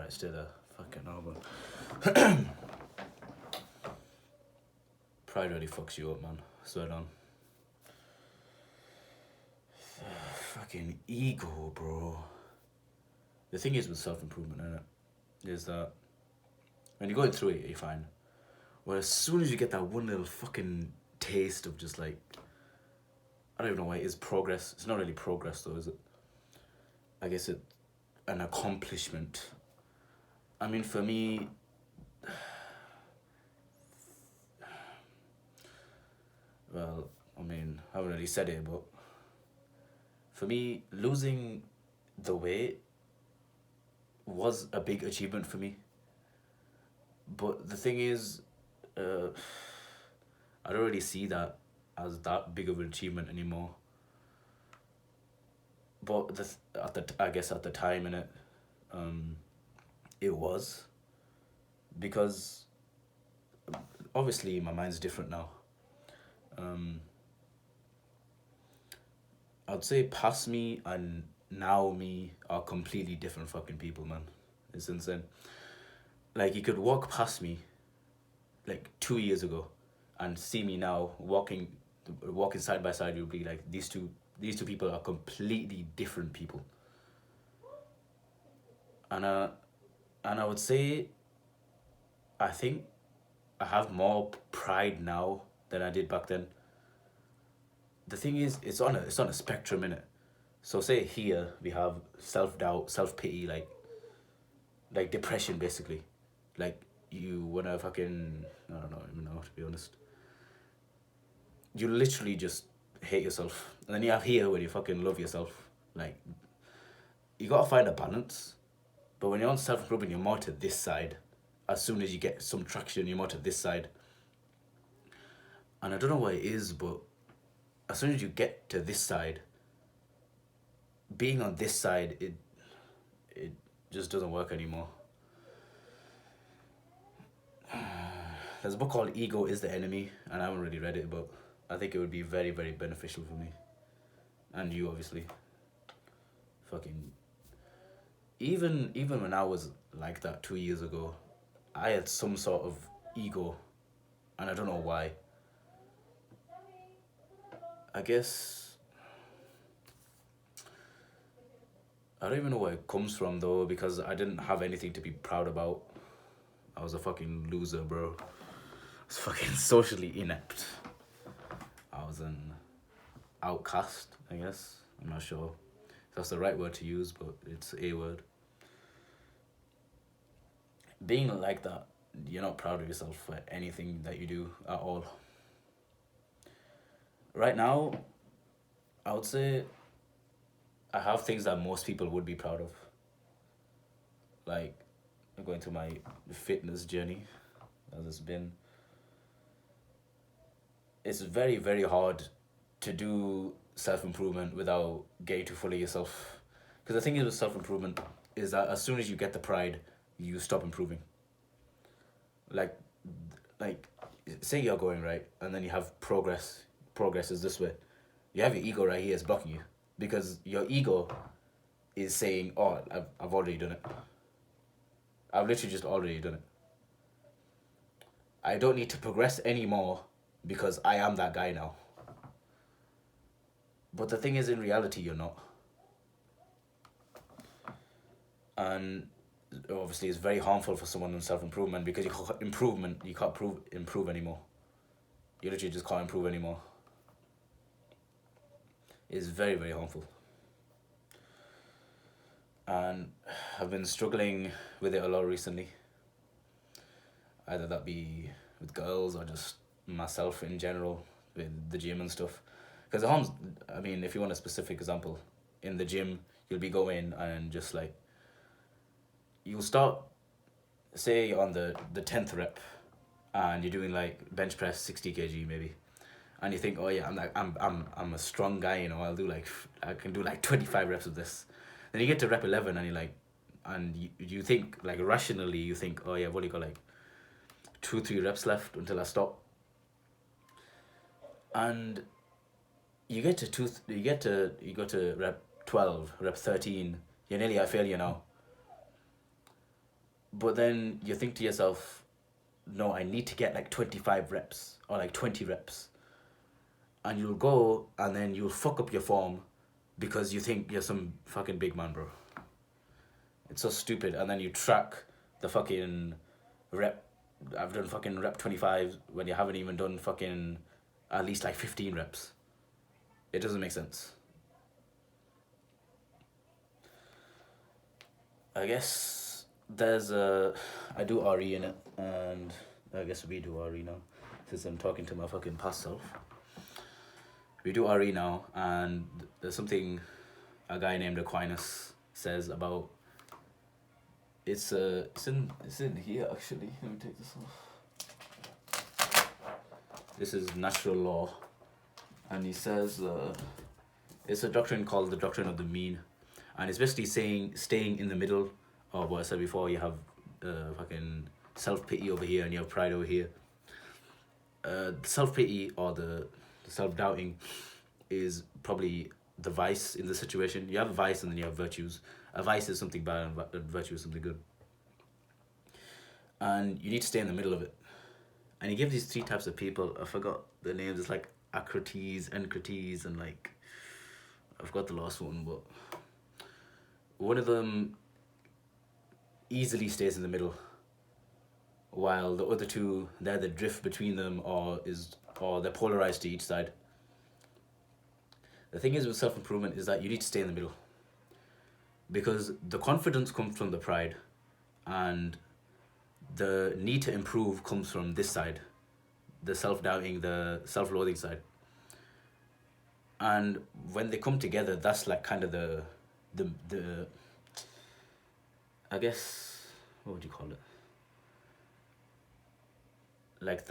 Alright, stay there. Fucking hell, Pride really fucks you up, man. Swear down. Fucking ego, bro. The thing is with self-improvement, innit, is that when you're going through it, you're fine. Well, as soon as you get that one little fucking taste of just like, I don't even know why it is progress. It's not really progress though, is it? I guess it, an accomplishment. I mean, for me, well, I mean, I haven't really said it, but for me, losing the weight was a big achievement for me. But the thing is, I don't really see that as that big of an achievement anymore. But I guess at the time in it, it was, because obviously my mind's different now. I'd say past me and now me are completely different fucking people, man. It's insane. Like, you could walk past me like 2 years ago and see me now walking side by side. You'll be like, these two people are completely different people. And I would say, I think I have more pride now than I did back then. The thing is, it's on a spectrum, innit? So say here we have self-doubt, self-pity, like depression, basically. Like, you wanna fucking, I don't even know, to be honest. You literally just hate yourself. And then you have here where you fucking love yourself. Like, you gotta find a balance. But when you're on self-improvement, you're more to this side. As soon as you get some traction, you're more to this side. And I don't know what it is, but as soon as you get to this side, being on this side, it just doesn't work anymore. There's a book called Ego is the Enemy, and I haven't really read it, but I think it would be very, very beneficial for me. And you, obviously. Fucking... Even when I was like that 2 years ago, I had some sort of ego, and I don't know why. I guess... I don't even know where it comes from, though, because I didn't have anything to be proud about. I was a fucking loser, bro. I was fucking socially inept. I was an outcast, I guess. I'm not sure if that's the right word to use, but it's a word. Being like that, you're not proud of yourself for anything that you do at all. Right now, I would say I have things that most people would be proud of. Like, I'm going through my fitness journey, as it's been. It's very, very hard to do self-improvement without getting too full of yourself. Because the thing is with self-improvement is that as soon as you get the pride, you stop improving. Like, say you're going right, and then you have progress. Progress is this way. You have your ego right here, it's blocking you. Because your ego is saying, oh, I've already done it. I've literally just already done it. I don't need to progress anymore because I am that guy now. But the thing is, in reality, you're not. And obviously it's very harmful for someone in self-improvement because you can't improve anymore. You literally just can't improve anymore. It's very, very harmful. And I've been struggling with it a lot recently. Either that be with girls or just myself in general, with the gym and stuff. Because I mean, if you want a specific example, in the gym, you'll be going and just like, you'll start, say you're on the 10th rep, and you're doing like bench press 60 kg maybe, and you think, oh yeah, I'm a strong guy, you know, I can do like 25 reps of this. Then you get to rep 11 and you're like, and you think, like rationally, you think, oh yeah, I've only got like 2-3 reps left until I stop. And you go to rep 12, rep 13, you're nearly at failure now. But then you think to yourself, no, I need to get like 25 reps or like 20 reps. And you'll go and then you'll fuck up your form because you think you're some fucking big man, bro. It's so stupid. And then you track the fucking rep. I've done fucking rep 25 when you haven't even done fucking at least like 15 reps. It doesn't make sense. I guess I do RE in it, and I guess we do RE now, since I'm talking to my fucking past self. We do RE now, and there's something a guy named Aquinas says about. It's in here actually. Let me take this off. This is natural law, and he says it's a doctrine called the doctrine of the mean, and it's basically saying staying in the middle of what I said before. You have fucking self-pity over here and you have pride over here. Self-pity or the self-doubting is probably the vice in the situation. You have a vice and then you have virtues. A vice is something bad and a virtue is something good. And you need to stay in the middle of it. And he gives these three types of people. I forgot the names. It's like Acrates, Encrates, and like I forgot the last one, but one of them easily stays in the middle, while the other two, they're the drift between them, or they're polarized to each side. The thing is with self-improvement is that you need to stay in the middle, because the confidence comes from the pride, and the need to improve comes from this side, the self-doubting, the self-loathing side. And when they come together, that's like kind of the I guess, what would you call it? Like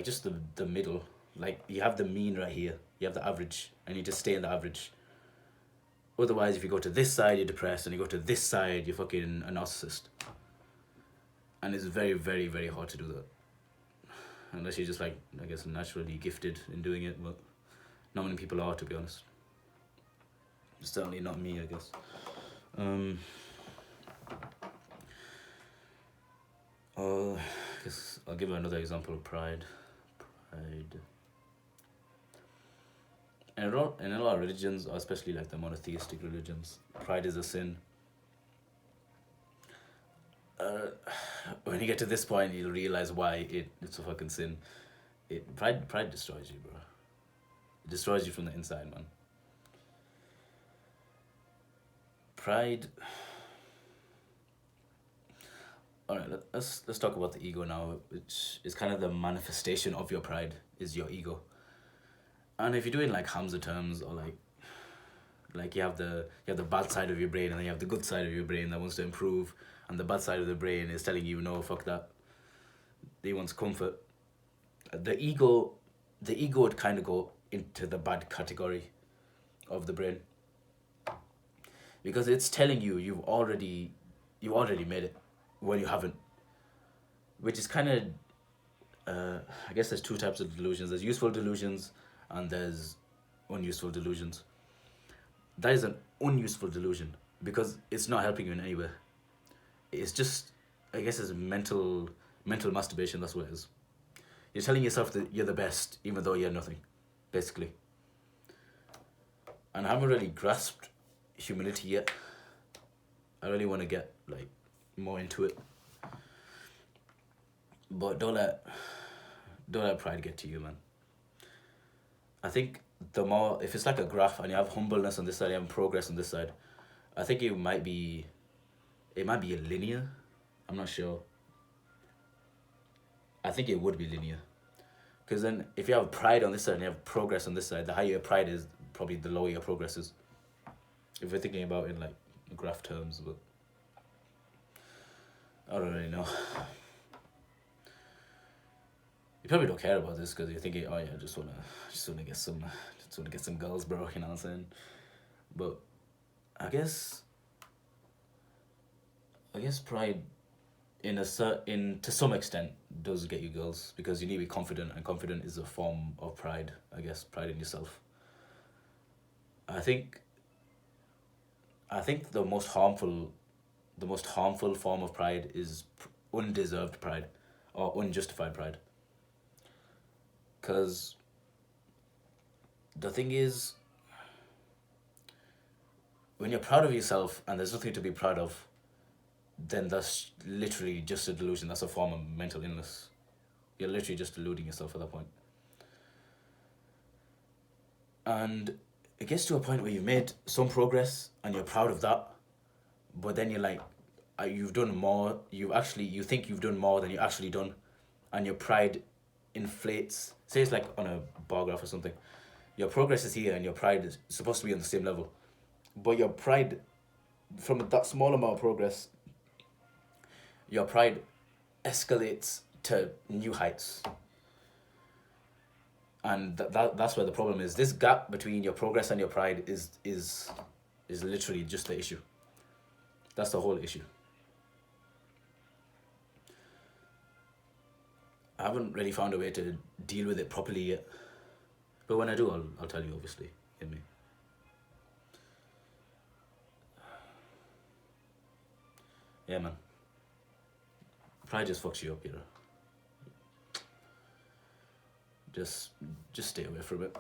just the middle. Like you have the mean right here, you have the average, and you just stay in the average. Otherwise, if you go to this side, you're depressed, and you go to this side, you're fucking a narcissist. And it's very, very, very hard to do that. Unless you're just like, I guess, naturally gifted in doing it, but not many people are, to be honest. Certainly not me, I guess. I guess I'll give another example of pride. In a lot of religions, especially like the monotheistic religions, pride is a sin. When you get to this point, you'll realize why it's a fucking sin. Pride destroys you, bro. It destroys you from the inside, man. Pride. All right, let's talk about the ego now, which is kind of the manifestation of your pride, is your ego. And if you're doing like Hamza terms, or like you have the bad side of your brain, and then you have the good side of your brain that wants to improve, and the bad side of the brain is telling you, no, fuck that. They wants comfort. The ego would kind of go into the bad category of the brain, because it's telling you you already made it when you haven't, which is kind of I guess there's two types of delusions. There's useful delusions and there's unuseful delusions. That is an unuseful delusion because it's not helping you in any way. It's just, I guess, it's mental masturbation. That's what it is. You're telling yourself that you're the best even though you're nothing, basically. And I haven't really grasped humility yet. I really want to get like more into it, but don't let pride get to you, man. I think the more, if it's like a graph and you have humbleness on this side, you have progress on this side, I think it might be linear. I'm not sure. I think it would be linear, because then if you have pride on this side and you have progress on this side, the higher your pride is, probably the lower your progress is, if we're thinking about it in like graph terms. But I don't really know. You probably don't care about this because you're thinking, oh yeah, I just wanna get some girls, bro. You know what I'm saying? But I guess pride, to some extent, does get you girls, because you need to be confident, and confident is a form of pride. I guess pride in yourself. I think I think the most harmful form of pride is undeserved pride or unjustified pride. Because the thing is, when you're proud of yourself and there's nothing to be proud of, then that's literally just a delusion. That's a form of mental illness. You're literally just deluding yourself at that point. And it gets to a point where you've made some progress and you're proud of that, but then you're like, you've done more. You think you've done more than you actually done, and your pride inflates. Say it's like on a bar graph or something. Your progress is here and your pride is supposed to be on the same level, but your pride, from that small amount of progress, your pride escalates to new heights. And that's where the problem is. This gap between your progress and your pride is literally just the issue. That's the whole issue. I haven't really found a way to deal with it properly yet, but when I do, I'll tell you, obviously. Get me? Yeah, man. Pride just fucks you up, you know. Just stay away from it.